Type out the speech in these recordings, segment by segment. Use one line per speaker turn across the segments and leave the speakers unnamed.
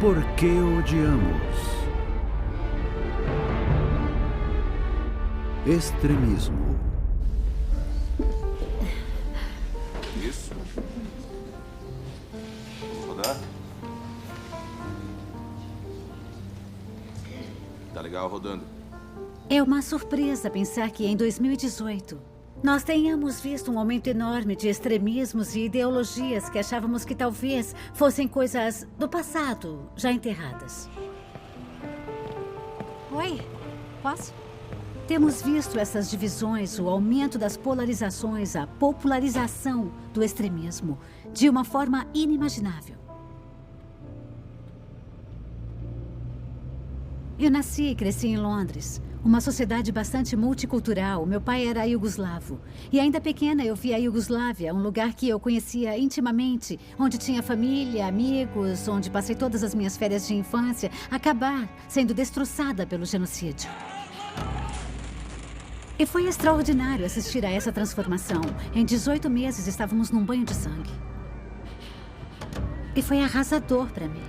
Por que odiamos? Extremismo.
Isso. Vamos rodar? Tá legal rodando.
É uma surpresa pensar que em 2018 nós tenhamos visto um aumento enorme de extremismos e ideologias que achávamos que talvez fossem coisas do passado, já enterradas.
Oi, posso?
Temos visto essas divisões, o aumento das polarizações, a popularização do extremismo de uma forma inimaginável. Eu nasci e cresci em Londres, uma sociedade bastante multicultural. Meu pai era iugoslavo. E ainda pequena eu vi a Iugoslávia, um lugar que eu conhecia intimamente, onde tinha família, amigos, onde passei todas as minhas férias de infância, acabar sendo destroçada pelo genocídio. E foi extraordinário assistir a essa transformação. Em 18 meses estávamos num banho de sangue. E foi arrasador para mim.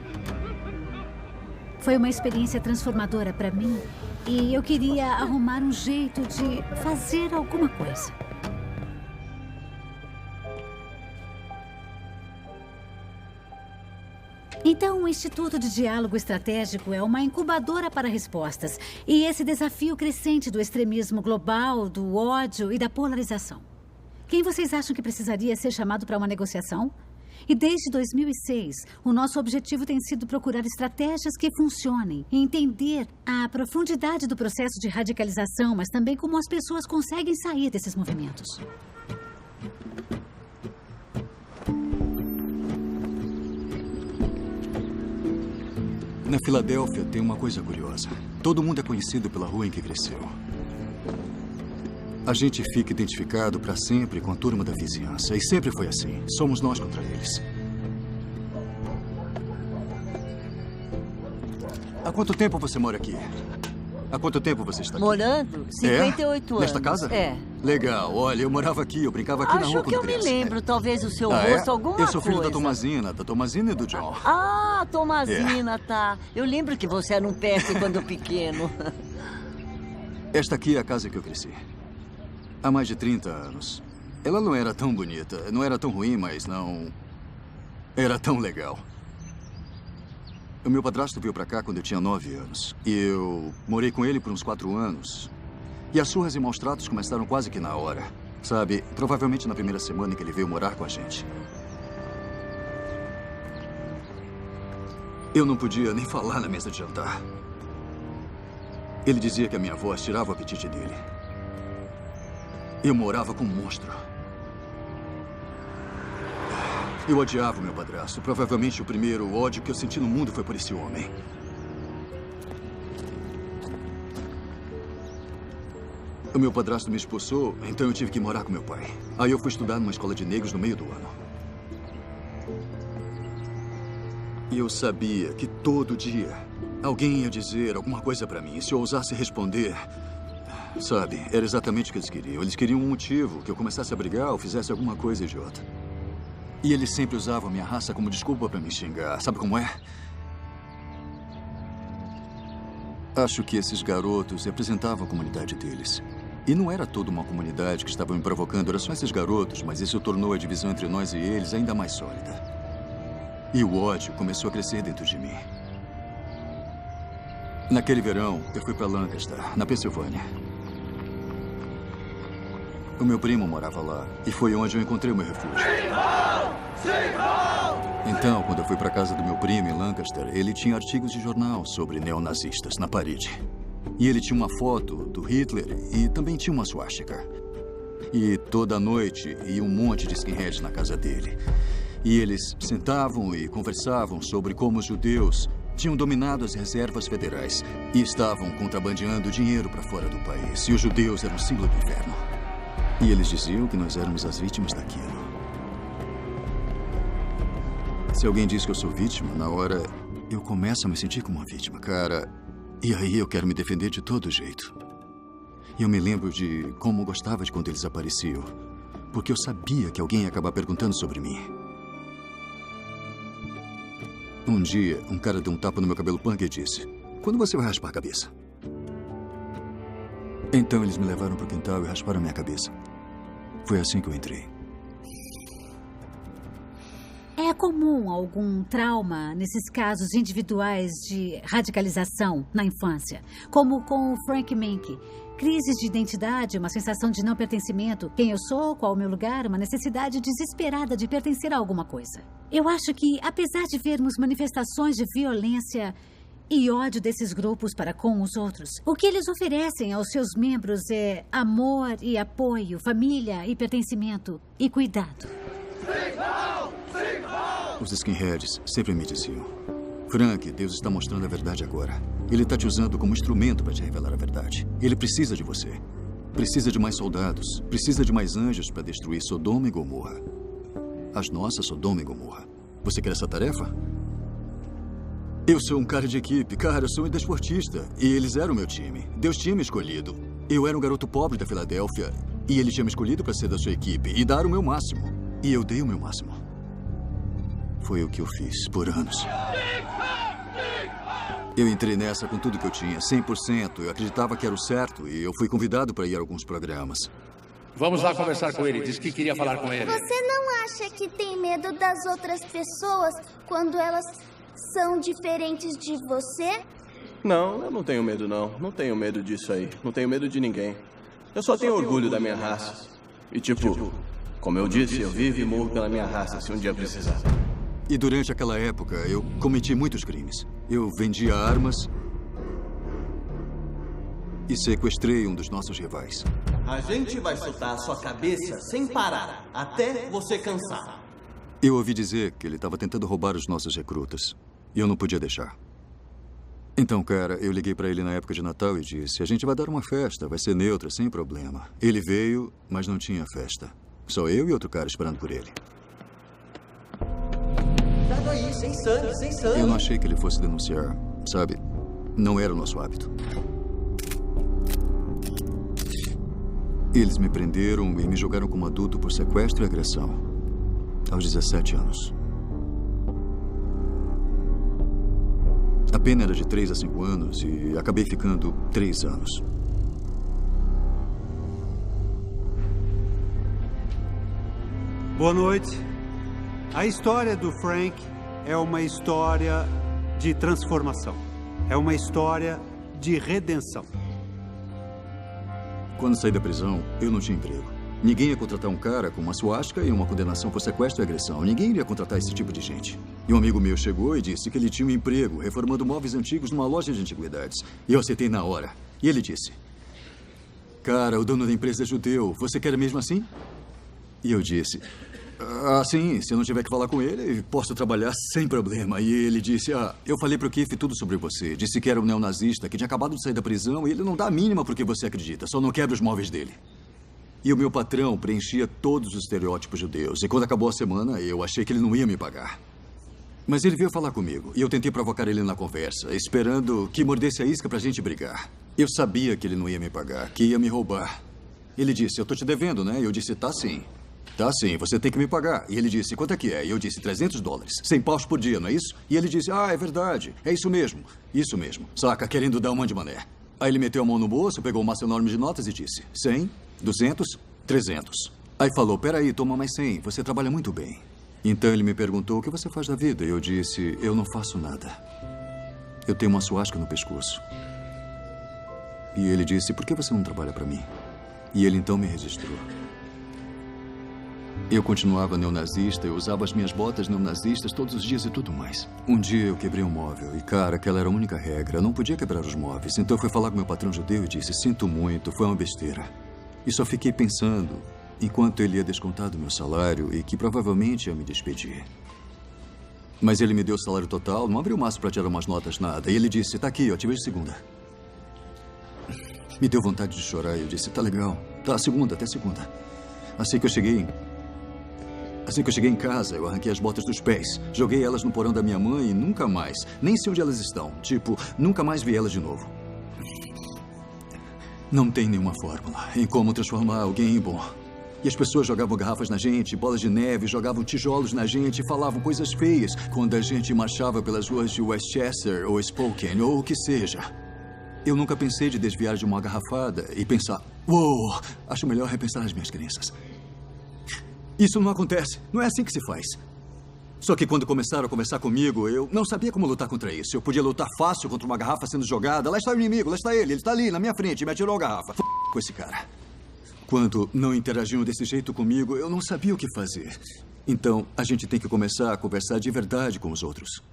Foi uma experiência transformadora para mim e eu queria arrumar um jeito de fazer alguma coisa. Então, o Instituto de Diálogo Estratégico é uma incubadora para respostas e esse desafio crescente do extremismo global, do ódio e da polarização. Quem vocês acham que precisaria ser chamado para uma negociação? E desde 2006, o nosso objetivo tem sido procurar estratégias que funcionem e entender a profundidade do processo de radicalização, mas também como as pessoas conseguem sair desses movimentos.
Na Filadélfia tem uma coisa curiosa. Todo mundo é conhecido pela rua em que cresceu. A gente fica identificado para sempre com a turma da vizinhança. E sempre foi assim. Somos nós contra eles. Há quanto tempo você mora aqui? Há quanto tempo você está aqui?
Morando? 58 anos.
Nesta casa?
É.
Legal. Olha, eu morava aqui. Eu brincava aqui na rua
Acho que eu me lembro. Talvez o seu rosto, alguma coisa.
Eu sou filho da Tomazina e do John.
Ah, Tomazina, tá. Eu lembro que você era um peste quando pequeno.
Esta aqui é a casa que eu cresci. Há mais de 30 anos. Ela não era tão bonita, não era tão ruim, mas não era tão legal. O meu padrasto veio pra cá quando eu tinha 9 anos. E eu morei com ele por uns 4 anos. E as surras e maus tratos começaram quase que na hora. Sabe, provavelmente na primeira semana que ele veio morar com a gente. Eu não podia nem falar na mesa de jantar. Ele dizia que a minha voz tirava o apetite dele. Eu morava com um monstro. Eu odiava o meu padrasto. Provavelmente o primeiro ódio que eu senti no mundo foi por esse homem. O meu padrasto me expulsou, então eu tive que morar com meu pai. Aí eu fui estudar numa escola de negros no meio do ano. E eu sabia que todo dia alguém ia dizer alguma coisa pra mim. E se eu ousasse responder... Sabe, era exatamente o que eles queriam. Eles queriam um motivo, que eu começasse a brigar ou fizesse alguma coisa idiota. E eles sempre usavam a minha raça como desculpa para me xingar. Sabe como é? Acho que esses garotos representavam a comunidade deles. E não era toda uma comunidade que estava me provocando, era só esses garotos, mas isso tornou a divisão entre nós e eles ainda mais sólida. E o ódio começou a crescer dentro de mim. Naquele verão, eu fui para Lancaster, na Pensilvânia. O meu primo morava lá e foi onde eu encontrei o meu refúgio. Então, quando eu fui para casa do meu primo em Lancaster, ele tinha artigos de jornal sobre neonazistas na parede. E ele tinha uma foto do Hitler e também tinha uma suástica. E toda noite ia um monte de skinheads na casa dele. E eles sentavam e conversavam sobre como os judeus tinham dominado as reservas federais e estavam contrabandeando dinheiro para fora do país. E os judeus eram um símbolo do inferno. E eles diziam que nós éramos as vítimas daquilo. Se alguém diz que eu sou vítima, na hora eu começo a me sentir como uma vítima, cara. E aí eu quero me defender de todo jeito. E eu me lembro de como eu gostava de quando eles apareciam, porque eu sabia que alguém ia acabar perguntando sobre mim. Um dia, um cara deu um tapa no meu cabelo punk e disse: "Quando você vai raspar a cabeça?" Então eles me levaram para o quintal e rasparam minha cabeça. Foi assim que eu entrei.
É comum algum trauma nesses casos individuais de radicalização na infância, como com o Frank Menke. Crises de identidade, uma sensação de não pertencimento. Quem eu sou, qual o meu lugar, uma necessidade desesperada de pertencer a alguma coisa. Eu acho que, apesar de vermos manifestações de violência e ódio desses grupos para com os outros, o que eles oferecem aos seus membros é amor e apoio, família e pertencimento e cuidado.
Os skinheads sempre me diziam: "Frank, Deus está mostrando a verdade agora. Ele está te usando como instrumento para te revelar a verdade. Ele precisa de você. Precisa de mais soldados. Precisa de mais anjos para destruir Sodoma e Gomorra. As nossas Sodoma e Gomorra. Você quer essa tarefa?" Eu sou um cara de equipe. Cara, eu sou um desportista. E eles eram meu time. Deus tinha me escolhido. Eu era um garoto pobre da Filadélfia. E ele tinha me escolhido para ser da sua equipe e dar o meu máximo. E eu dei o meu máximo. Foi o que eu fiz por anos. Eu entrei nessa com tudo que eu tinha, 100%. Eu acreditava que era o certo e eu fui convidado para ir a alguns programas.
Vamos lá conversar com ele. Disse que queria falar com ele.
Você não acha que tem medo das outras pessoas quando elas são diferentes de você?
Não, eu não tenho medo, não. Não tenho medo disso aí. Não tenho medo de ninguém. Eu só tenho orgulho da minha raça. E tipo, como eu disse, eu vivo e morro pela minha raça se um dia precisar.
E durante aquela época, eu cometi muitos crimes. Eu vendia armas e sequestrei um dos nossos rivais.
A gente vai soltar a sua cabeça sem parar, até você cansar.
Eu ouvi dizer que ele estava tentando roubar os nossos recrutas. E eu não podia deixar. Então, cara, eu liguei para ele na época de Natal e disse: "A gente vai dar uma festa, vai ser neutra, sem problema." Ele veio, mas não tinha festa. Só eu e outro cara esperando por ele.
Cuidado aí, sem sangue, sem sangue.
Eu não achei que ele fosse denunciar, sabe? Não era o nosso hábito. Eles me prenderam e me jogaram como adulto por sequestro e agressão. Aos 17 anos. A pena era de 3 a 5 anos e acabei ficando 3 anos.
Boa noite. A história do Frank é uma história de transformação. É uma história de redenção.
Quando saí da prisão, eu não tinha emprego. Ninguém ia contratar um cara com uma suástica e uma condenação por sequestro e agressão. Ninguém iria contratar esse tipo de gente. E um amigo meu chegou e disse que ele tinha um emprego reformando móveis antigos numa loja de antiguidades. E eu aceitei na hora. E ele disse: "Cara, o dono da empresa é judeu. Você quer mesmo assim?" E eu disse: "Ah, sim. Se eu não tiver que falar com ele, posso trabalhar sem problema." E ele disse: "Eu falei pro Keith tudo sobre você. Disse que era um neonazista, que tinha acabado de sair da prisão e ele não dá a mínima pro que você acredita. Só não quebra os móveis dele." E o meu patrão preenchia todos os estereótipos judeus. E quando acabou a semana, eu achei que ele não ia me pagar. Mas ele veio falar comigo. E eu tentei provocar ele na conversa, esperando que mordesse a isca pra gente brigar. Eu sabia que ele não ia me pagar, que ia me roubar. Ele disse: "Eu tô te devendo, né?" E eu disse: "Tá sim. Tá sim, você tem que me pagar." E ele disse: "Quanto é que é?" E eu disse: $300. 100 paus por dia, não é isso? E ele disse: "Ah, é verdade. É isso mesmo. Isso mesmo." Saca, querendo dar uma de mané. Aí ele meteu a mão no bolso, pegou um maço enorme de notas e disse: 100, 200, 300. Aí falou: "Peraí, toma mais 100. Você trabalha muito bem." Então ele me perguntou: "O que você faz da vida?" E eu disse: "Eu não faço nada. Eu tenho uma suástica no pescoço." E ele disse: "Por que você não trabalha para mim?" E ele então me registrou. Eu continuava neonazista, eu usava as minhas botas neonazistas todos os dias e tudo mais. Um dia eu quebrei um móvel e, cara, aquela era a única regra. Eu não podia quebrar os móveis. Então eu fui falar com meu patrão judeu e disse: "Sinto muito, foi uma besteira." E só fiquei pensando, enquanto ele ia descontar do meu salário e que provavelmente ia me despedir. Mas ele me deu o salário total, não abriu o maço para tirar umas notas, nada. E ele disse: "Tá aqui, ó, te vejo segunda." Me deu vontade de chorar e eu disse: "Tá legal. Tá, segunda, até segunda." Assim que eu cheguei em casa, eu arranquei as botas dos pés, joguei elas no porão da minha mãe e nunca mais, nem sei onde elas estão. Tipo, nunca mais vi elas de novo. Não tem nenhuma fórmula em como transformar alguém em bom. E as pessoas jogavam garrafas na gente, bolas de neve, jogavam tijolos na gente, falavam coisas feias quando a gente marchava pelas ruas de Westchester ou Spokane ou o que seja. Eu nunca pensei de desviar de uma garrafada e pensar, uou, acho melhor repensar as minhas crenças. Isso não acontece, não é assim que se faz. Só que quando começaram a conversar comigo, eu não sabia como lutar contra isso. Eu podia lutar fácil contra uma garrafa sendo jogada. Lá está o inimigo, lá está ele está ali na minha frente e me atirou a garrafa. Com esse cara. Quando não interagiam desse jeito comigo, eu não sabia o que fazer. Então, a gente tem que começar a conversar de verdade com os outros.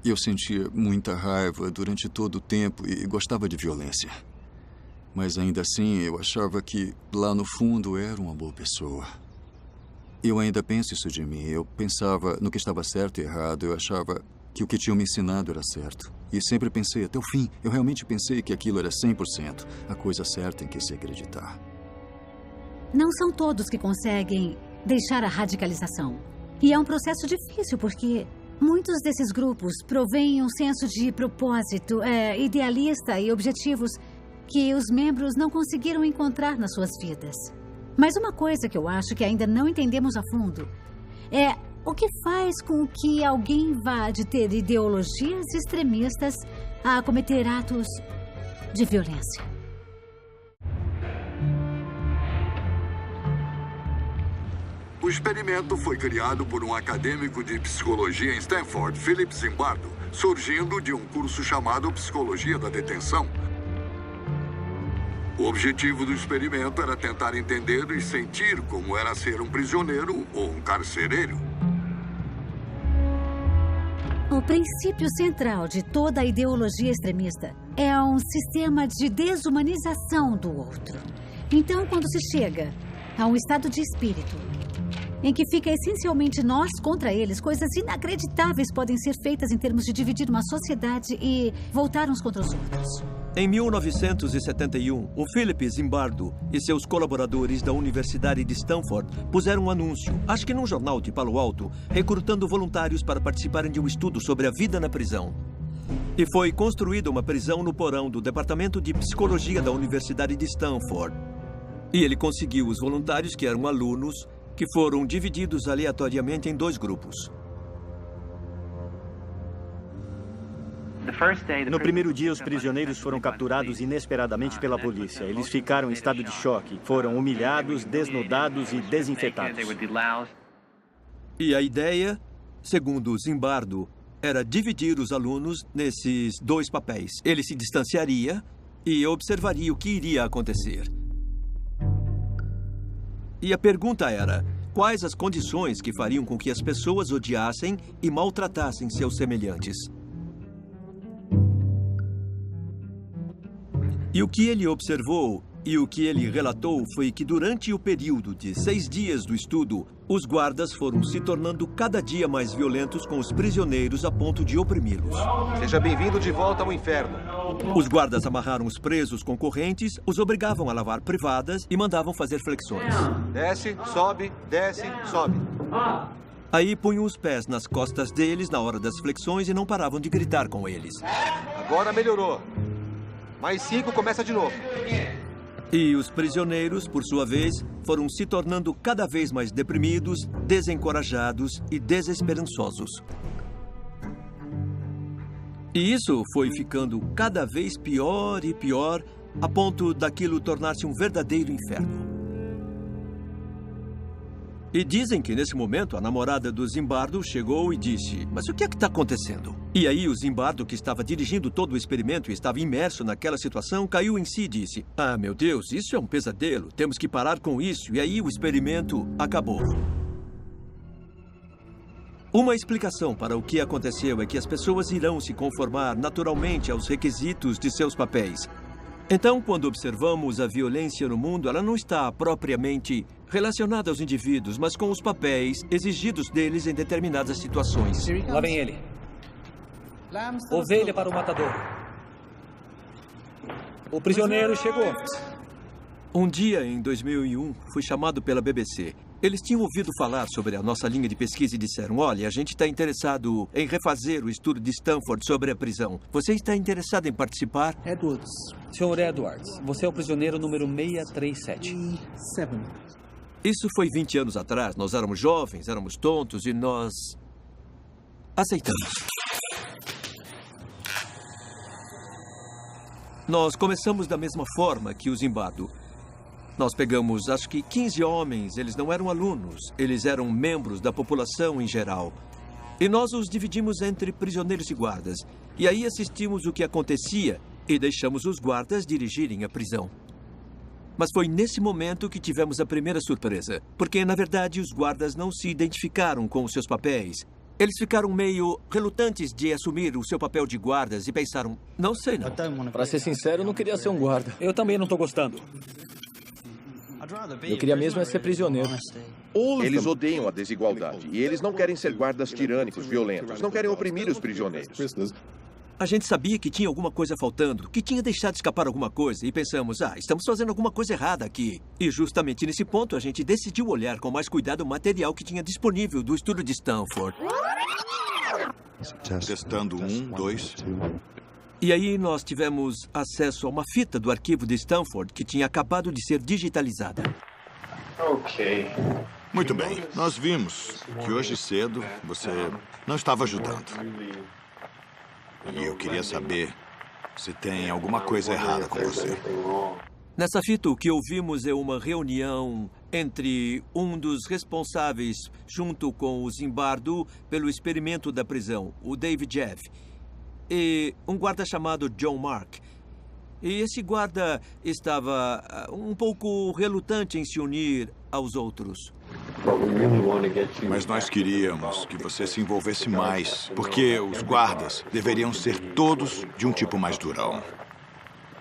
Eu sentia muita raiva durante todo o tempo e gostava de violência. Mas ainda assim, eu achava que, lá no fundo, era uma boa pessoa. Eu ainda penso isso de mim. Eu pensava no que estava certo e errado. Eu achava que o que tinham me ensinado era certo. E sempre pensei até o fim. Eu realmente pensei que aquilo era 100% a coisa certa em que se acreditar.
Não são todos que conseguem deixar a radicalização. E é um processo difícil, porque muitos desses grupos provêm um senso de propósito, idealista e objetivos que os membros não conseguiram encontrar nas suas vidas. Mas uma coisa que eu acho que ainda não entendemos a fundo é o que faz com que alguém vá de ter ideologias extremistas a cometer atos de violência.
O experimento foi criado por um acadêmico de psicologia em Stanford, Philip Zimbardo, surgindo de um curso chamado Psicologia da Detenção. O objetivo do experimento era tentar entender e sentir como era ser um prisioneiro ou um carcereiro.
O princípio central de toda a ideologia extremista é um sistema de desumanização do outro. Então, quando se chega a um estado de espírito em que fica essencialmente nós contra eles, coisas inacreditáveis podem ser feitas em termos de dividir uma sociedade e voltar uns contra os outros.
Em 1971, o Philip Zimbardo e seus colaboradores da Universidade de Stanford puseram um anúncio, acho que num jornal de Palo Alto, recrutando voluntários para participarem de um estudo sobre a vida na prisão. E foi construída uma prisão no porão do Departamento de Psicologia da Universidade de Stanford. E ele conseguiu os voluntários, que eram alunos, que foram divididos aleatoriamente em 2 grupos.
No primeiro dia, os prisioneiros foram capturados inesperadamente pela polícia. Eles ficaram em estado de choque. Foram humilhados, desnudados e desinfetados.
E a ideia, segundo Zimbardo, era dividir os alunos nesses 2 papéis. Ele se distanciaria e observaria o que iria acontecer. E a pergunta era, quais as condições que fariam com que as pessoas odiassem e maltratassem seus semelhantes? E o que ele observou e o que ele relatou foi que durante o período de 6 dias do estudo, os guardas foram se tornando cada dia mais violentos com os prisioneiros a ponto de oprimi-los.
Seja bem-vindo de volta ao inferno.
Os guardas amarraram os presos com correntes, os obrigavam a lavar privadas e mandavam fazer flexões.
Desce, sobe, sobe.
Aí punham os pés nas costas deles na hora das flexões e não paravam de gritar com eles.
Agora melhorou. Mais 5, começa de novo.
E os prisioneiros, por sua vez, foram se tornando cada vez mais deprimidos, desencorajados e desesperançosos. E isso foi ficando cada vez pior e pior, a ponto daquilo tornar-se um verdadeiro inferno. E dizem que, nesse momento, a namorada do Zimbardo chegou e disse, mas o que é que está acontecendo? E aí o Zimbardo, que estava dirigindo todo o experimento e estava imerso naquela situação, caiu em si e disse, ah, meu Deus, isso é um pesadelo, temos que parar com isso. E aí o experimento acabou. Uma explicação para o que aconteceu é que as pessoas irão se conformar naturalmente aos requisitos de seus papéis. Então, quando observamos a violência no mundo, ela não está propriamente relacionada aos indivíduos, mas com os papéis exigidos deles em determinadas situações.
Lá vem ele. Ovelha para o matador. O prisioneiro chegou.
Um dia, em 2001, fui chamado pela BBC. Eles tinham ouvido falar sobre a nossa linha de pesquisa e disseram: olha, a gente está interessado em refazer o estudo de Stanford sobre a prisão. Você está interessado em participar?
Edwards. Sr. Edwards, você é o prisioneiro número 637.
Isso foi 20 anos atrás. Nós éramos jovens, éramos tontos e nós aceitamos. Nós começamos da mesma forma que o Zimbardo. Nós pegamos, acho que 15 homens. Eles não eram alunos, eles eram membros da população em geral. E nós os dividimos entre prisioneiros e guardas. E aí assistimos o que acontecia e deixamos os guardas dirigirem a prisão. Mas foi nesse momento que tivemos a primeira surpresa. Porque, na verdade, os guardas não se identificaram com os seus papéis. Eles ficaram meio relutantes de assumir o seu papel de guardas e pensaram: não sei não.
Pra ser sincero, eu não queria ser um guarda.
Eu também não tô gostando.
Eu queria mesmo ser prisioneiro.
Eles odeiam a desigualdade e eles não querem ser guardas tirânicos, violentos. Não querem oprimir os prisioneiros.
A gente sabia que tinha alguma coisa faltando, que tinha deixado escapar alguma coisa e pensamos: estamos fazendo alguma coisa errada aqui. E justamente nesse ponto a gente decidiu olhar com mais cuidado o material que tinha disponível do estudo de Stanford.
Testando 1, 2...
E aí nós tivemos acesso a uma fita do arquivo de Stanford que tinha acabado de ser digitalizada.
Muito bem. Nós vimos que hoje cedo você não estava ajudando. E eu queria saber se tem alguma coisa errada com você.
Nessa fita, o que ouvimos é uma reunião entre um dos responsáveis, junto com o Zimbardo, pelo experimento da prisão, o David Jeff, e um guarda chamado John Mark. E esse guarda estava um pouco relutante em se unir aos outros.
Mas nós queríamos que você se envolvesse mais, porque os guardas deveriam ser todos de um tipo mais durão.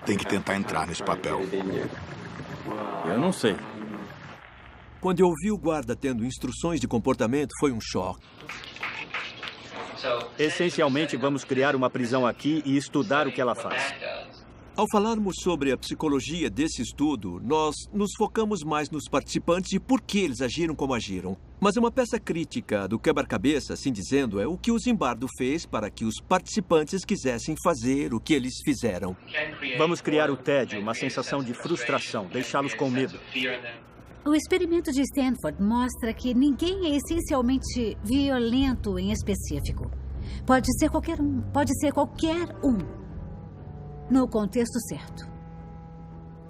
Tem que tentar entrar nesse papel.
Eu não sei.
Quando eu ouvi o guarda tendo instruções de comportamento, foi um choque.
Essencialmente, vamos criar uma prisão aqui e estudar o que ela faz.
Ao falarmos sobre a psicologia desse estudo, nós nos focamos mais nos participantes e por que eles agiram como agiram. Mas uma peça crítica do quebra-cabeça, assim dizendo, é o que o Zimbardo fez para que os participantes quisessem fazer o que eles fizeram.
Vamos criar o tédio, uma sensação de frustração, deixá-los com medo.
O experimento de Stanford mostra que ninguém é essencialmente violento em específico. Pode ser qualquer um, no contexto certo.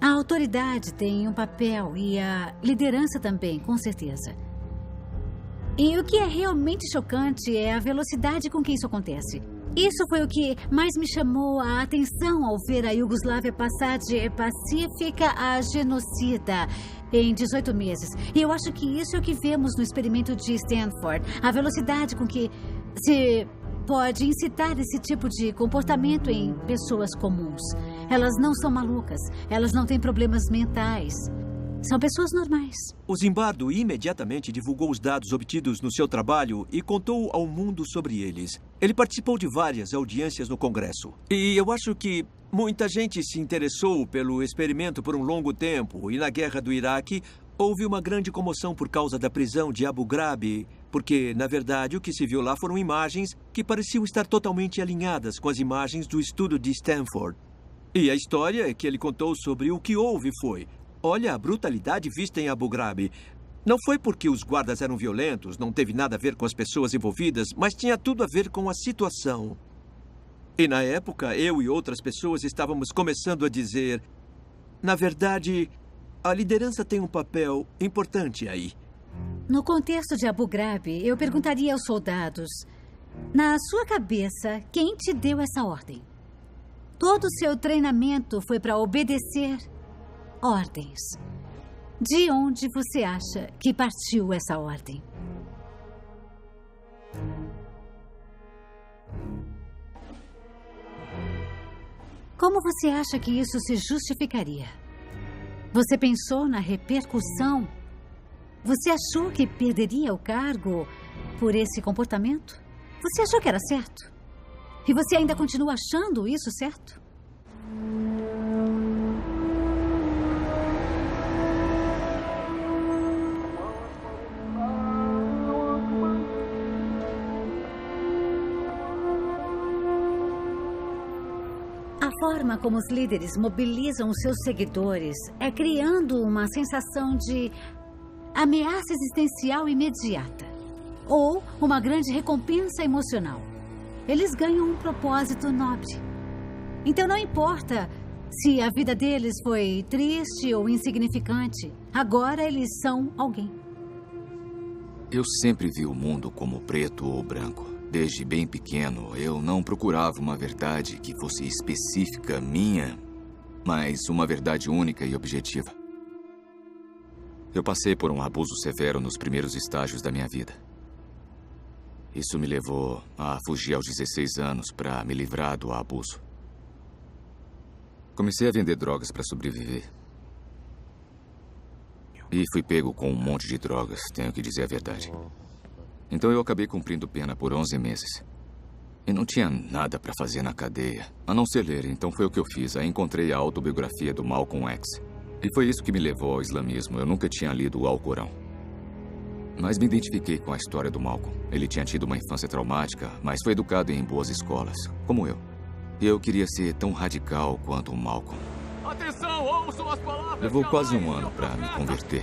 A autoridade tem um papel e a liderança também, com certeza. E o que é realmente chocante é a velocidade com que isso acontece. Isso foi o que mais me chamou a atenção ao ver a Iugoslávia passar de pacífica a genocida em 18 meses. E eu acho que isso é o que vemos no experimento de Stanford. A velocidade com que se pode incitar esse tipo de comportamento em pessoas comuns. Elas não são malucas, elas não têm problemas mentais. São pessoas normais.
O Zimbardo imediatamente divulgou os dados obtidos no seu trabalho e contou ao mundo sobre eles. Ele participou de várias audiências no Congresso. E eu acho que muita gente se interessou pelo experimento por um longo tempo. E na guerra do Iraque, houve uma grande comoção por causa da prisão de Abu Ghraib, porque, na verdade, o que se viu lá foram imagens que pareciam estar totalmente alinhadas com as imagens do estudo de Stanford. E a história que ele contou sobre o que houve foi: olha a brutalidade vista em Abu Ghraib. Não foi porque os guardas eram violentos, não teve nada a ver com as pessoas envolvidas, mas tinha tudo a ver com a situação. E na época, eu e outras pessoas estávamos começando a dizer: na verdade, a liderança tem um papel importante aí.
No contexto de Abu Ghraib, eu perguntaria aos soldados: na sua cabeça, quem te deu essa ordem? Todo o seu treinamento foi para obedecer ordens. De onde você acha que partiu essa ordem? Como você acha que isso se justificaria? Você pensou na repercussão? Você achou que perderia o cargo por esse comportamento? Você achou que era certo? E você ainda continua achando isso certo? A forma como os líderes mobilizam os seus seguidores é criando uma sensação de ameaça existencial imediata ou uma grande recompensa emocional. Eles ganham um propósito nobre. Então não importa se a vida deles foi triste ou insignificante, agora eles são alguém.
Eu sempre vi o mundo como preto ou branco. Desde bem pequeno, eu não procurava uma verdade que fosse específica minha, mas uma verdade única e objetiva. Eu passei por um abuso severo nos primeiros estágios da minha vida. Isso me levou a fugir aos 16 anos para me livrar do abuso. Comecei a vender drogas para sobreviver. E fui pego com um monte de drogas, tenho que dizer a verdade. Então eu acabei cumprindo pena por 11 meses. E não tinha nada para fazer na cadeia, a não ser ler, então foi o que eu fiz. Aí encontrei a autobiografia do Malcolm X. E foi isso que me levou ao islamismo. Eu nunca tinha lido o Alcorão. Mas me identifiquei com a história do Malcolm. Ele tinha tido uma infância traumática, mas foi educado em boas escolas, como eu. E eu queria ser tão radical quanto o Malcolm.
Atenção, ouçam as palavras.
Levou quase um ano para me converter.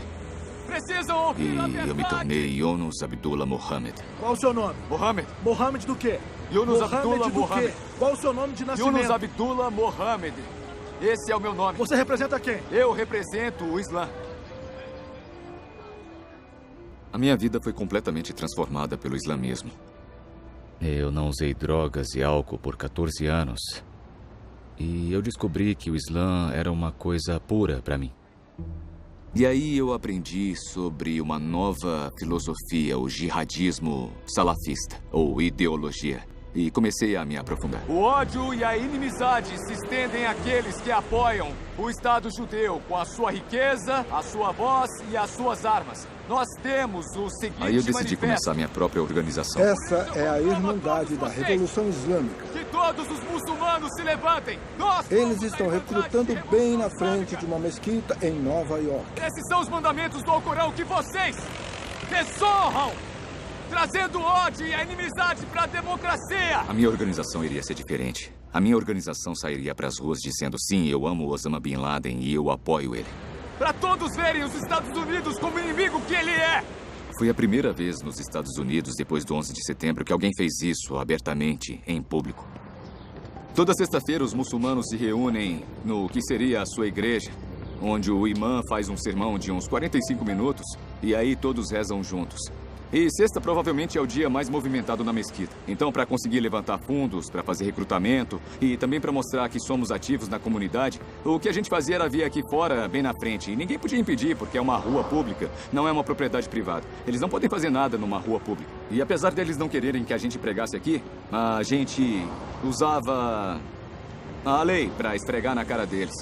Precisam ouvir a verdade.
E eu me tornei Yunus Abdullah Mohammed.
Qual o seu nome?
Mohammed.
Mohammed do quê?
Yunus Abdullah
do
Mohammed.
Quê? Qual o seu nome de nascimento?
Yunus Abdullah Mohammed. Esse é o meu nome.
Você representa quem?
Eu represento o Islã.
A minha vida foi completamente transformada pelo islamismo. Eu não usei drogas e álcool por 14 anos. E eu descobri que o Islã era uma coisa pura para mim. E aí eu aprendi sobre uma nova filosofia, o jihadismo salafista, ou ideologia. E comecei a me aprofundar.
O ódio e a inimizade se estendem àqueles que apoiam o Estado judeu com a sua riqueza, a sua voz e as suas armas. Nós temos o seguinte
Aí eu decidi
manifesto.
começar minha própria organização.
Essa é a Irmandade da Revolução Islâmica.
Que todos os muçulmanos se levantem.
Eles estão recrutando bem na frente de uma mesquita em Nova York.
Esses são os mandamentos do Alcorão que vocês desonram, trazendo ódio e a inimizade para a democracia.
A minha organização iria ser diferente. A minha organização sairia para as ruas dizendo: sim, eu amo Osama Bin Laden e eu apoio ele.
Para todos verem os Estados Unidos como inimigo que ele é.
Foi a primeira vez nos Estados Unidos, depois do 11 de setembro, que alguém fez isso abertamente, em público. Toda sexta-feira, os muçulmanos se reúnem no que seria a sua igreja, onde o imã faz um sermão de uns 45 minutos e aí todos rezam juntos. E sexta provavelmente é o dia mais movimentado na mesquita. Então, para conseguir levantar fundos, para fazer recrutamento e também para mostrar que somos ativos na comunidade, o que a gente fazia era vir aqui fora, bem na frente. E ninguém podia impedir, porque é uma rua pública, não é uma propriedade privada. Eles não podem fazer nada numa rua pública. E apesar deles não quererem que a gente pregasse aqui, a gente usava a lei para esfregar na cara deles.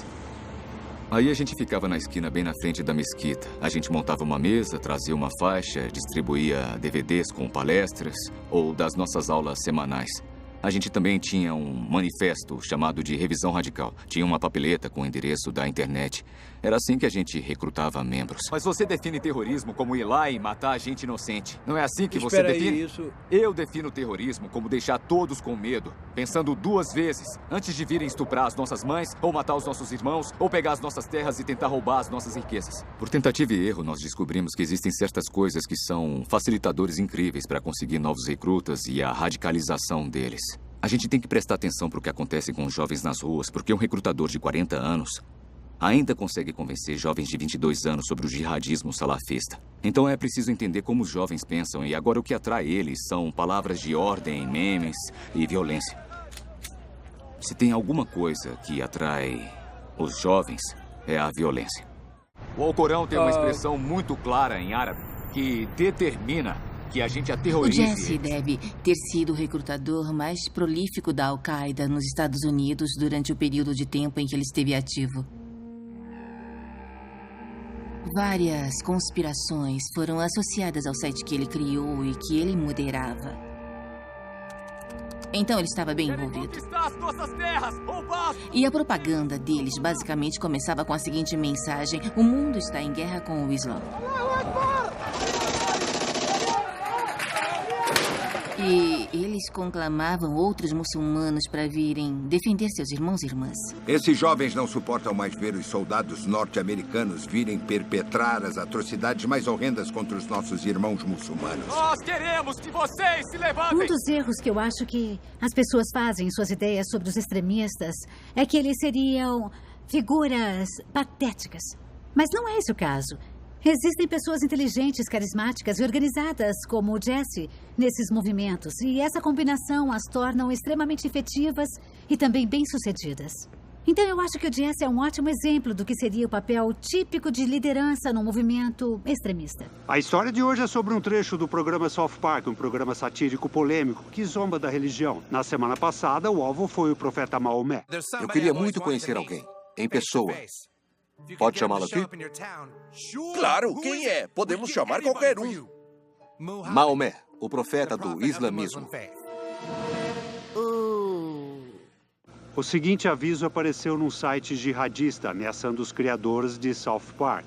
Aí a gente ficava na esquina bem na frente da mesquita. A gente montava uma mesa, trazia uma faixa, distribuía DVDs com palestras ou das nossas aulas semanais. A gente também tinha um manifesto chamado de Revisão Radical. Tinha uma papeleta com o endereço da internet. Era assim que a gente recrutava membros.
Mas você define terrorismo como ir lá e matar gente inocente. Não é assim que você
Espera
define?
aí, isso...
Eu defino terrorismo como deixar todos com medo, pensando 2 vezes antes de virem estuprar as nossas mães, ou matar os nossos irmãos, ou pegar as nossas terras e tentar roubar as nossas riquezas.
Por tentativa e erro, nós descobrimos que existem certas coisas que são facilitadores incríveis para conseguir novos recrutas e a radicalização deles. A gente tem que prestar atenção para o que acontece com os jovens nas ruas, porque um recrutador de 40 anos ainda consegue convencer jovens de 22 anos sobre o jihadismo salafista. Então é preciso entender como os jovens pensam, e agora o que atrai eles são palavras de ordem, memes e violência. Se tem alguma coisa que atrai os jovens, é a violência.
O Alcorão tem uma expressão muito clara em árabe que determina que a gente
O
aterrorize.
Jesse deve ter sido o recrutador mais prolífico da Al-Qaeda nos Estados Unidos durante o período de tempo em que ele esteve ativo. Várias conspirações foram associadas ao site que ele criou e que ele moderava. Então ele estava bem envolvido. E a propaganda deles basicamente começava com a seguinte mensagem: o mundo está em guerra com o Islã. E eles conclamavam outros muçulmanos para virem defender seus irmãos e irmãs.
Esses jovens não suportam mais ver os soldados norte-americanos virem perpetrar as atrocidades mais horrendas contra os nossos irmãos muçulmanos.
Nós queremos que vocês se levantem!
Um dos erros que eu acho que as pessoas fazem em suas ideias sobre os extremistas é que eles seriam figuras patéticas. Mas não é esse o caso. Existem pessoas inteligentes, carismáticas e organizadas, como o Jesse, nesses movimentos. E essa combinação as tornam extremamente efetivas e também bem-sucedidas. Então eu acho que o Jesse é um ótimo exemplo do que seria o papel típico de liderança num movimento extremista.
A história de hoje é sobre um trecho do programa South Park, um programa satírico polêmico que zomba da religião. Na semana passada, o alvo foi o profeta Maomé.
Eu queria muito conhecer alguém, em pessoa. Pode chamá-lo aqui? Claro, quem é? Podemos chamar qualquer um. Maomé, o profeta do islamismo.
O seguinte aviso apareceu num site jihadista ameaçando os criadores de South Park.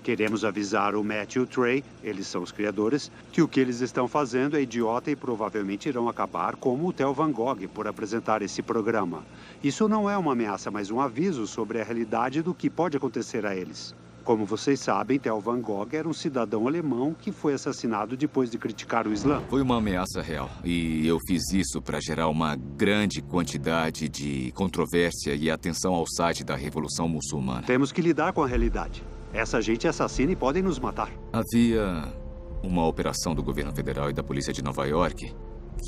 Queremos avisar o Matt e o Trey, eles são os criadores, que o que eles estão fazendo é idiota e provavelmente irão acabar como o Theo Van Gogh por apresentar esse programa. Isso não é uma ameaça, mas um aviso sobre a realidade do que pode acontecer a eles. Como vocês sabem, Theo Van Gogh era um cidadão alemão que foi assassinado depois de criticar o Islã.
Foi uma ameaça real. E eu fiz isso para gerar uma grande quantidade de controvérsia e atenção ao site da Revolução Muçulmana.
Temos que lidar com a realidade. Essa gente assassina e podem nos matar.
Havia uma operação do governo federal e da polícia de Nova York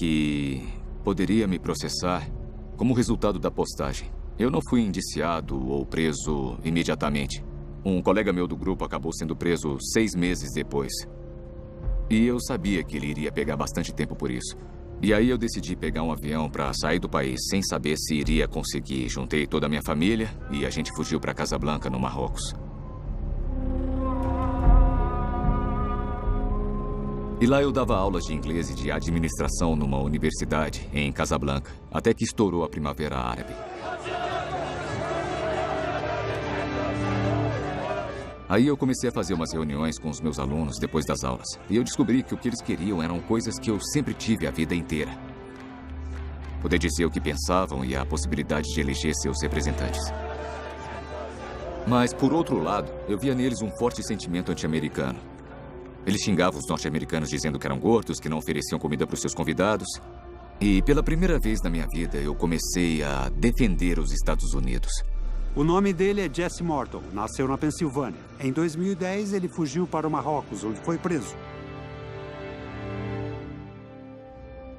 que poderia me processar como resultado da postagem. Eu não fui indiciado ou preso imediatamente. Um colega meu do grupo acabou sendo preso 6 meses depois. E eu sabia que ele iria pegar bastante tempo por isso. E aí eu decidi pegar um avião para sair do país sem saber se iria conseguir. Juntei toda a minha família e a gente fugiu para Casablanca, no Marrocos. E lá eu dava aulas de inglês e de administração numa universidade em Casablanca, até que estourou a Primavera Árabe. Aí eu comecei a fazer umas reuniões com os meus alunos depois das aulas. E eu descobri que o que eles queriam eram coisas que eu sempre tive a vida inteira. Poder dizer o que pensavam e a possibilidade de eleger seus representantes. Mas, por outro lado, eu via neles um forte sentimento anti-americano. Eles xingavam os norte-americanos dizendo que eram gordos, que não ofereciam comida para os seus convidados. E pela primeira vez na minha vida, eu comecei a defender os Estados Unidos.
O nome dele é Jesse Morton, nasceu na Pensilvânia. Em 2010, ele fugiu para o Marrocos, onde foi preso.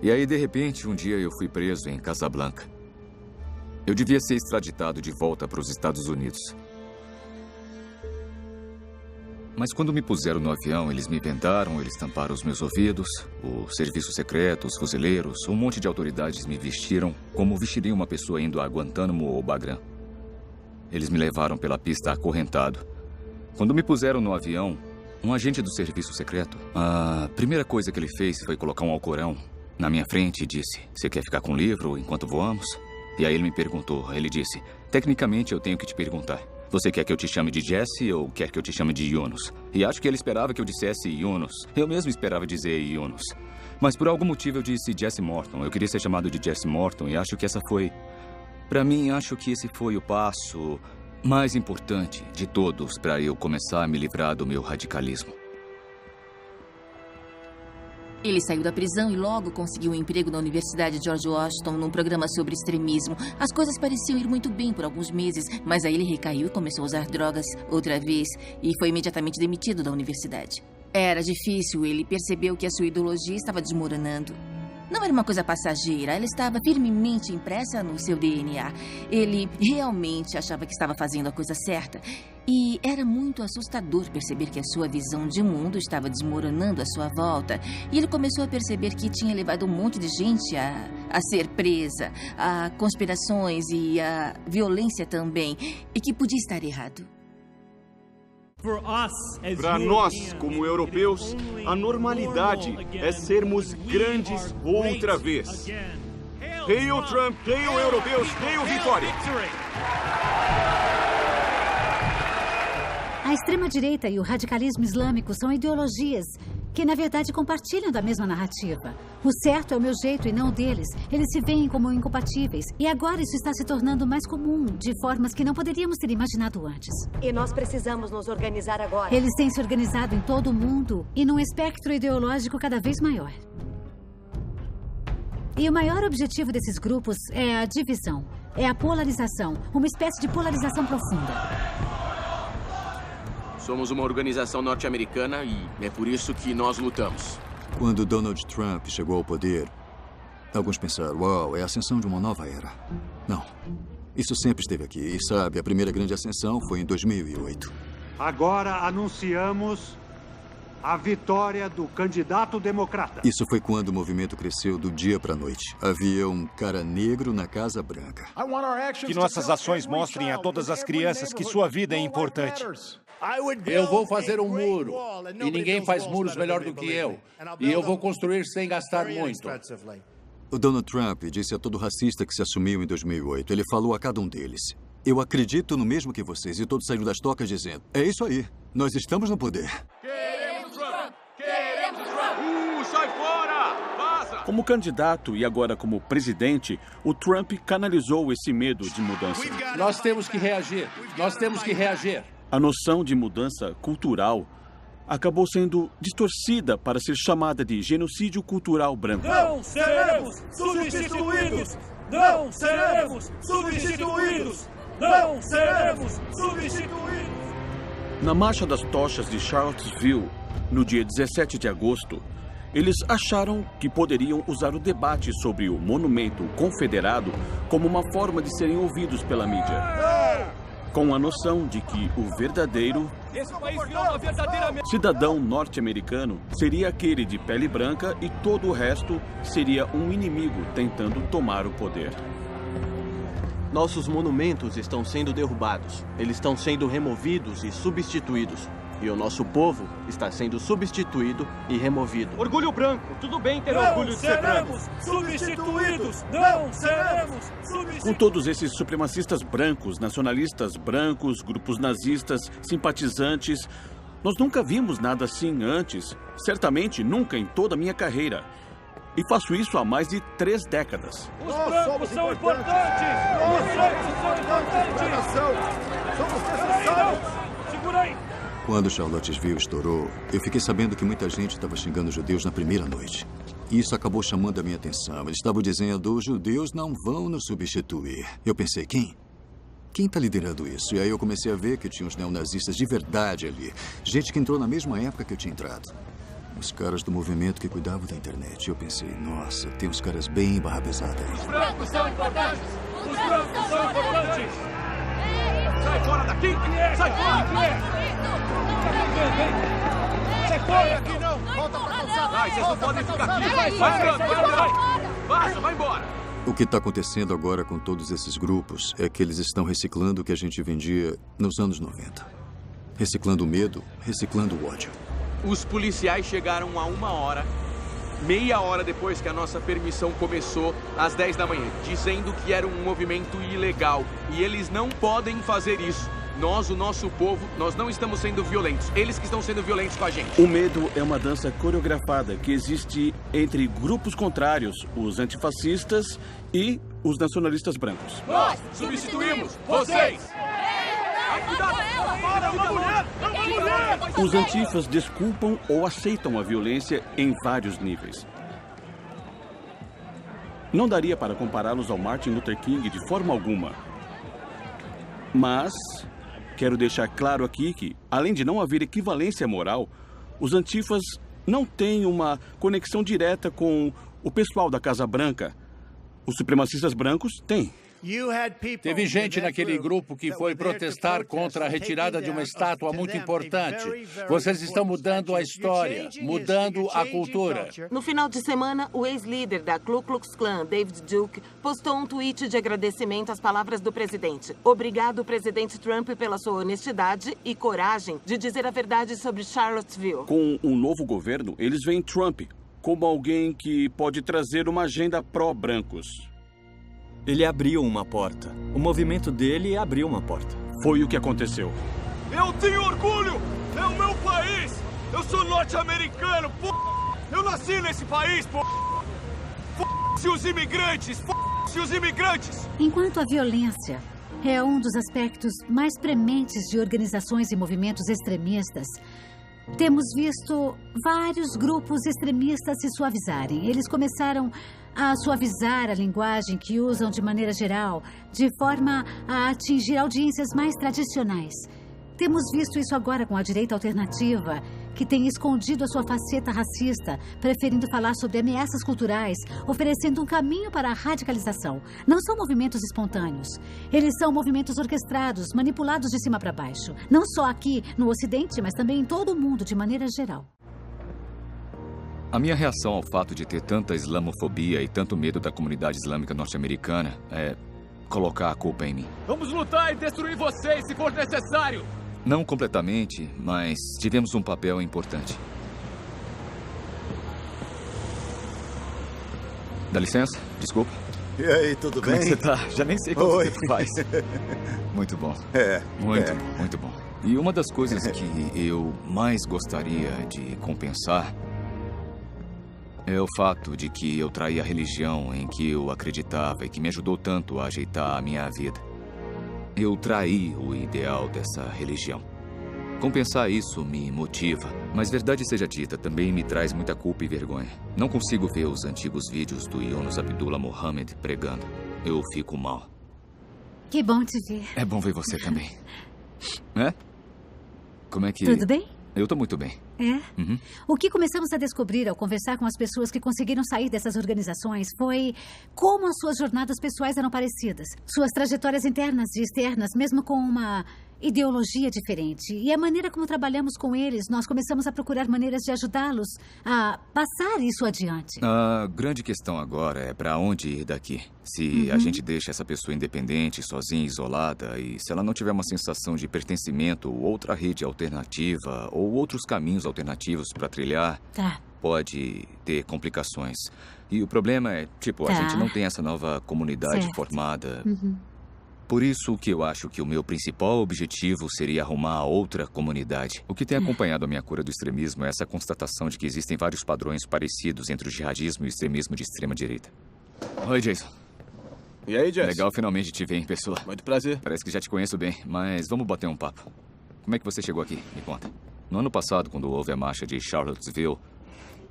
E aí, de repente, um dia eu fui preso em Casablanca. Eu devia ser extraditado de volta para os Estados Unidos. Mas quando me puseram no avião, eles me vendaram, eles tamparam os meus ouvidos, o serviço secreto, os fuzileiros, um monte de autoridades me vestiram como vestiriam uma pessoa indo a Guantánamo ou Bagram. Eles me levaram pela pista acorrentado. Quando me puseram no avião, um agente do serviço secreto, a primeira coisa que ele fez foi colocar um alcorão na minha frente e disse: "Você quer ficar com o livro enquanto voamos?" E aí ele me perguntou, ele disse: "Tecnicamente eu tenho que te perguntar. Você quer que eu te chame de Jesse ou quer que eu te chame de Yunus?" E acho que ele esperava que eu dissesse Yunus. Eu mesmo esperava dizer Yunus. Mas por algum motivo eu disse Jesse Morton. Eu queria ser chamado de Jesse Morton e acho que essa foi... Para mim, acho que esse foi o passo mais importante de todos para eu começar a me livrar do meu radicalismo.
Ele saiu da prisão e logo conseguiu um emprego na Universidade George Washington num programa sobre extremismo. As coisas pareciam ir muito bem por alguns meses, mas aí ele recaiu e começou a usar drogas outra vez e foi imediatamente demitido da universidade. Era difícil, ele percebeu que a sua ideologia estava desmoronando. Não era uma coisa passageira, ela estava firmemente impressa no seu DNA. Ele realmente achava que estava fazendo a coisa certa. E era muito assustador perceber que a sua visão de mundo estava desmoronando à sua volta. E ele começou a perceber que tinha levado um monte de gente a ser presa, a conspirações e a violência também. E que podia estar errado.
Para nós, como europeus, a normalidade é sermos grandes outra vez. Hail Trump, hail europeus, hail vitória!
A extrema-direita e o radicalismo islâmico são ideologias que na verdade compartilham da mesma narrativa. O certo é o meu jeito e não o deles. Eles se veem como incompatíveis. E agora isso está se tornando mais comum, de formas que não poderíamos ter imaginado antes.
E nós precisamos nos organizar agora.
Eles têm se organizado em todo o mundo e num espectro ideológico cada vez maior. E o maior objetivo desses grupos é a divisão, é a polarização, uma espécie de polarização profunda.
Somos uma organização norte-americana e é por isso que nós lutamos.
Quando Donald Trump chegou ao poder, alguns pensaram, uau, é a ascensão de uma nova era. Não, isso sempre esteve aqui. E sabe, a primeira grande ascensão foi em 2008.
Agora anunciamos a vitória do candidato democrata.
Isso foi quando o movimento cresceu do dia para a noite. Havia um cara negro na Casa Branca.
Que nossas ações mostrem a todas as crianças que sua vida é importante.
Eu vou fazer um muro, e ninguém faz muros melhor do que eu. E eu vou construir sem gastar muito.
O Donald Trump disse a todo racista que se assumiu em 2008. Ele falou a cada um deles: eu acredito no mesmo que vocês. E todos saíram das tocas dizendo: é isso aí, nós estamos no poder.
Queremos Trump! Queremos Trump! Sai fora! Vaza!
Como candidato e agora como presidente, o Trump canalizou esse medo de mudança.
Nós temos que reagir. Nós temos que reagir.
A noção de mudança cultural acabou sendo distorcida para ser chamada de genocídio cultural branco.
Não seremos substituídos! Não seremos substituídos! Não seremos substituídos!
Na Marcha das Tochas de Charlottesville, no dia 17 de agosto, eles acharam que poderiam usar o debate sobre o monumento confederado como uma forma de serem ouvidos pela mídia. Com a noção de que o verdadeiro cidadão norte-americano seria aquele de pele branca e todo o resto seria um inimigo tentando tomar o poder.
Nossos monumentos estão sendo derrubados. Eles estão sendo removidos e substituídos. E o nosso povo está sendo substituído e removido.
Orgulho branco. Tudo bem ter orgulho de ser branco. Não seremos substituídos. Não seremos substituídos.
Com todos esses supremacistas brancos, nacionalistas brancos, grupos nazistas, simpatizantes, nós nunca vimos nada assim antes. Certamente nunca em toda a minha carreira. E faço isso há mais de 3 décadas.
Os brancos são importantes! Os brancos são importantes!
Somos necessários!
Segura aí!
Quando Charlottesville estourou, eu fiquei sabendo que muita gente estava xingando os judeus na primeira noite. E isso acabou chamando a minha atenção. Eles estavam dizendo: os judeus não vão nos substituir. Eu pensei, quem? Quem está liderando isso? E aí eu comecei a ver que tinha uns neonazistas de verdade ali. Gente que entrou na mesma época que eu tinha entrado. Os caras do movimento que cuidavam da internet. Eu pensei, nossa, tem uns caras bem barra pesada aí.
Os brancos são importantes! Os brancos são importantes!
Sai fora daqui! Sai fora!
Sai fora aqui, não! Volta pra calçada!
Vai, vocês não podem ficar aqui! Vai! Vaza, vai embora!
O que está acontecendo agora com todos esses grupos é que eles estão reciclando o que a gente vendia nos anos 90. Reciclando o medo, reciclando o ódio.
Os policiais chegaram a 1 hora, meia hora depois que a nossa permissão começou, às 10 da manhã, dizendo que era um movimento ilegal. E eles não podem fazer isso. Nós, o nosso povo, nós não estamos sendo violentos. Eles que estão sendo violentos com a gente.
O medo é uma dança coreografada que existe entre grupos contrários, os antifascistas e os nacionalistas brancos.
Nós substituímos vocês!
Cuidado! Para, uma mulher! É uma mulher!
Os antifas desculpam ou aceitam a violência em vários níveis. Não daria para compará-los ao Martin Luther King de forma alguma. Mas quero deixar claro aqui que, além de não haver equivalência moral, os antifas não têm uma conexão direta com o pessoal da Casa Branca. Os supremacistas brancos têm.
Teve gente naquele grupo que foi protestar contra a retirada de uma estátua muito importante. Vocês estão mudando a história, mudando a cultura.
No final de semana, o ex-líder da Ku Klux Klan, David Duke, postou um tweet de agradecimento às palavras do presidente. Obrigado, presidente Trump, pela sua honestidade e coragem de dizer a verdade sobre Charlottesville.
Com um novo governo, eles veem Trump como alguém que pode trazer uma agenda pró-brancos.
Ele abriu uma porta. O movimento dele abriu uma porta.
Foi o que aconteceu.
Eu tenho orgulho! É o meu país! Eu sou norte-americano, p***! Eu nasci nesse país, p***! F***se os imigrantes! F***se os imigrantes!
Enquanto a violência é um dos aspectos mais prementes de organizações e movimentos extremistas, temos visto vários grupos extremistas se suavizarem. Eles começaram a suavizar a linguagem que usam de maneira geral, de forma a atingir audiências mais tradicionais. Temos visto isso agora com a direita alternativa, que tem escondido a sua faceta racista, preferindo falar sobre ameaças culturais, oferecendo um caminho para a radicalização. Não são movimentos espontâneos. Eles são movimentos orquestrados, manipulados de cima para baixo. Não só aqui no Ocidente, mas também em todo o mundo, de maneira geral.
A minha reação ao fato de ter tanta islamofobia e tanto medo da comunidade islâmica norte-americana é colocar a culpa em mim.
Vamos lutar e destruir vocês se for necessário!
Não completamente, mas tivemos um papel importante. Dá licença, desculpa.
E aí, tudo
Como
bem?
é que você tá? Já nem sei quanto tempo faz. Muito bom. Muito bom. E uma das coisas que eu mais gostaria de compensar é o fato de que eu traí a religião em que eu acreditava e que me ajudou tanto a ajeitar a minha vida. Eu traí o ideal dessa religião. Compensar isso me motiva, mas verdade seja dita, também me traz muita culpa e vergonha. Não consigo ver os antigos vídeos do Yunus Abdullah Mohammed pregando. Eu fico mal.
Que bom te ver.
É bom ver você também. É? Como é que...
Tudo bem?
Eu tô muito bem.
É?
Uhum.
O que começamos a descobrir ao conversar com as pessoas que conseguiram sair dessas organizações foi como as suas jornadas pessoais eram parecidas. Suas trajetórias internas e externas, mesmo com uma ideologia diferente. E a maneira como trabalhamos com eles, nós começamos a procurar maneiras de ajudá-los a passar isso adiante.
A grande questão agora é para onde ir daqui. Se a gente deixa essa pessoa independente, sozinha, isolada, e se ela não tiver uma sensação de pertencimento, outra rede alternativa ou outros caminhos alternativos para trilhar, pode ter complicações. E o problema é, a gente não tem essa nova comunidade formada. Por isso que eu acho que o meu principal objetivo seria arrumar outra comunidade. O que tem acompanhado a minha cura do extremismo é essa constatação de que existem vários padrões parecidos entre o jihadismo e o extremismo de extrema-direita. Oi, Jason.
E aí, Jess?
Legal finalmente te ver em pessoa.
Muito prazer.
Parece que já te conheço bem, mas vamos bater um papo. Como é que você chegou aqui? Me conta. No ano passado, quando houve a marcha de Charlottesville,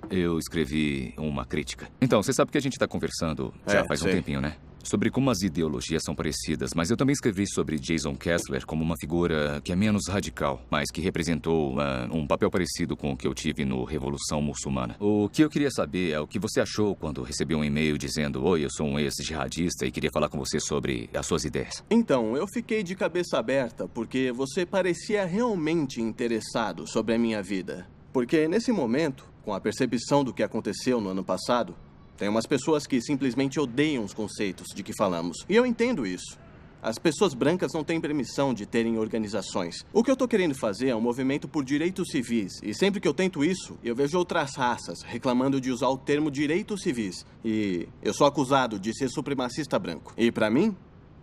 eu escrevi uma crítica. Então, você sabe que a gente está conversando já faz um tempinho, né? Sobre como as ideologias são parecidas, mas eu também escrevi sobre Jason Kessler como uma figura que é menos radical, mas que representou um papel parecido com o que eu tive no Revolução Muçulmana. O que eu queria saber é o que você achou quando recebeu um e-mail dizendo: "Oi, eu sou um ex-jihadista e queria falar com você sobre as suas ideias."
Então, eu fiquei de cabeça aberta porque você parecia realmente interessado sobre a minha vida. Porque nesse momento, com a percepção do que aconteceu no ano passado, tem umas pessoas que simplesmente odeiam os conceitos de que falamos. E eu entendo isso. As pessoas brancas não têm permissão de terem organizações. O que eu tô querendo fazer é um movimento por direitos civis. E sempre que eu tento isso, eu vejo outras raças reclamando de usar o termo direitos civis. E eu sou acusado de ser supremacista branco. E pra mim,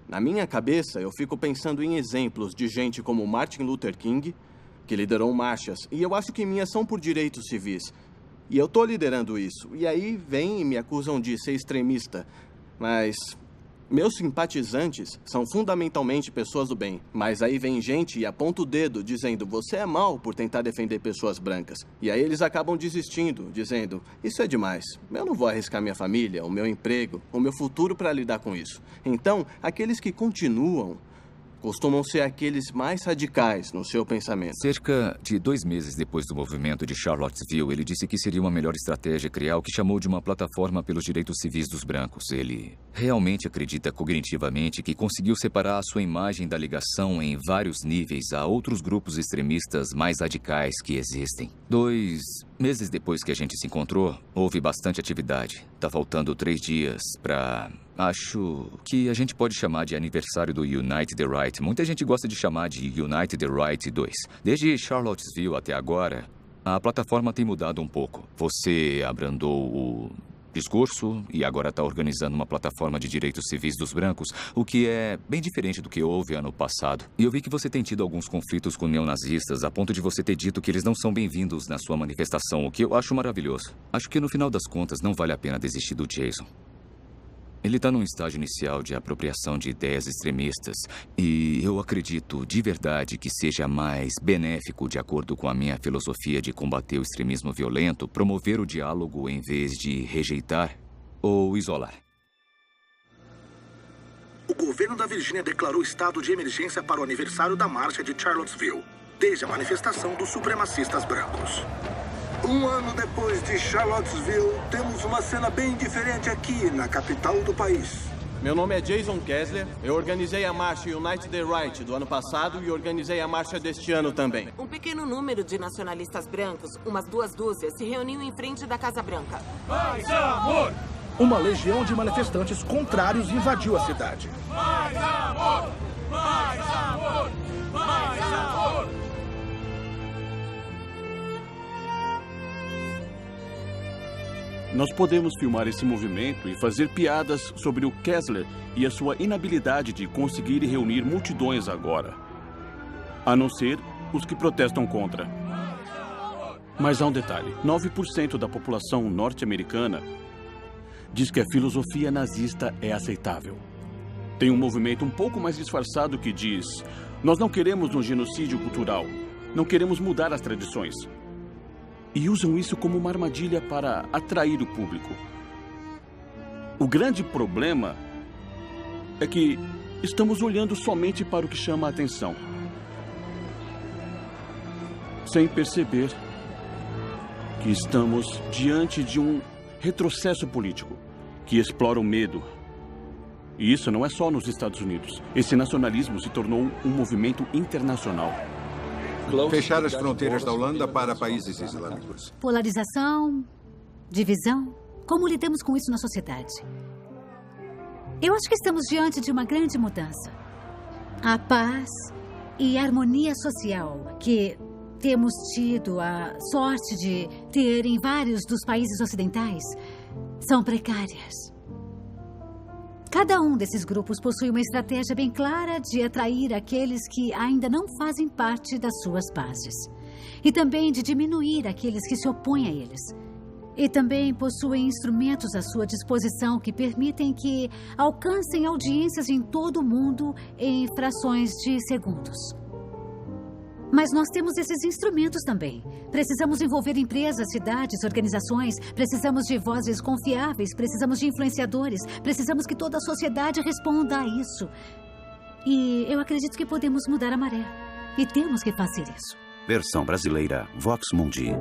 na minha cabeça, eu fico pensando em exemplos de gente como Martin Luther King, que liderou marchas. E eu acho que minhas são por direitos civis. E eu tô liderando isso. E aí vem e me acusam de ser extremista. Mas meus simpatizantes são fundamentalmente pessoas do bem. Mas aí vem gente e aponta o dedo dizendo: você é mau por tentar defender pessoas brancas. E aí eles acabam desistindo, dizendo: isso é demais. Eu não vou arriscar minha família, o meu emprego, o meu futuro para lidar com isso. Então, aqueles que continuam costumam ser aqueles mais radicais no seu pensamento.
Cerca de 2 meses depois do movimento de Charlottesville, ele disse que seria uma melhor estratégia criar o que chamou de uma plataforma pelos direitos civis dos brancos. Ele realmente acredita cognitivamente que conseguiu separar a sua imagem da ligação em vários níveis a outros grupos extremistas mais radicais que existem. 2 meses depois que a gente se encontrou, houve bastante atividade. Tá faltando 3 dias para... acho que a gente pode chamar de aniversário do Unite the Right. Muita gente gosta de chamar de Unite the Right 2. Desde Charlottesville até agora, a plataforma tem mudado um pouco. Você abrandou o discurso e agora está organizando uma plataforma de direitos civis dos brancos, o que é bem diferente do que houve ano passado. E eu vi que você tem tido alguns conflitos com neonazistas, a ponto de você ter dito que eles não são bem-vindos na sua manifestação, o que eu acho maravilhoso. Acho que no final das contas não vale a pena desistir do Jason. Ele está num estágio inicial de apropriação de ideias extremistas e eu acredito de verdade que seja mais benéfico, de acordo com a minha filosofia de combater o extremismo violento, promover o diálogo em vez de rejeitar ou isolar.
O governo da Virgínia declarou estado de emergência para o aniversário da marcha de Charlottesville, desde a manifestação dos supremacistas brancos.
Um ano depois de Charlottesville, temos uma cena bem diferente aqui, na capital do país.
Meu nome é Jason Kessler. Eu organizei a marcha Unite the Right do ano passado e organizei a marcha deste ano também.
Um pequeno número de nacionalistas brancos, umas 2 dúzias, se reuniu em frente da Casa Branca.
Mais amor!
Uma legião de manifestantes contrários invadiu a cidade.
Mais amor! Mais amor! Mais amor!
Nós podemos filmar esse movimento e fazer piadas sobre o Kessler e a sua inabilidade de conseguir reunir multidões agora. A não ser os que protestam contra. Mas há um detalhe. 9% da população norte-americana diz que a filosofia nazista é aceitável. Tem um movimento um pouco mais disfarçado que diz: nós não queremos um genocídio cultural. Não queremos mudar as tradições. E usam isso como uma armadilha para atrair o público. O grande problema é que estamos olhando somente para o que chama a atenção, sem perceber que estamos diante de um retrocesso político que explora o medo. E isso não é só nos Estados Unidos. Esse nacionalismo se tornou um movimento internacional.
Fechar as fronteiras da Holanda para países islâmicos.
Polarização, divisão. Como lidamos com isso na sociedade? Eu acho que estamos diante de uma grande mudança. A paz e a harmonia social que temos tido a sorte de ter em vários dos países ocidentais são precárias. Cada um desses grupos possui uma estratégia bem clara de atrair aqueles que ainda não fazem parte das suas bases. E também de diminuir aqueles que se opõem a eles. E também possuem instrumentos à sua disposição que permitem que alcancem audiências em todo o mundo em frações de segundos. Mas nós temos esses instrumentos também. Precisamos envolver empresas, cidades, organizações. Precisamos de vozes confiáveis. Precisamos de influenciadores. Precisamos que toda a sociedade responda a isso. E eu acredito que podemos mudar a maré. E temos que fazer isso.
Versão brasileira, Vox Mundi.